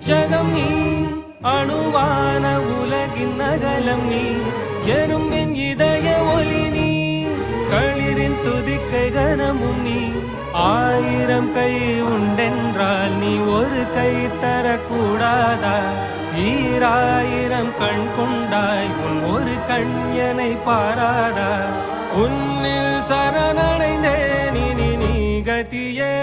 ஜகம் நீ அணுவான உலகின் நகலம் நீ எறும்பின் இதய ஒலி நீ களிரின் துதிக்கை கனமும் நீ ஆயிரம் கை உண்டென்றால் நீ ஒரு கை தரக்கூடாதா ஈராயிரம் கண் கொண்டாய் உன் ஒரு கண்யனை பாராதா உன்னில் சரணடைந்தேன் நீ கதியே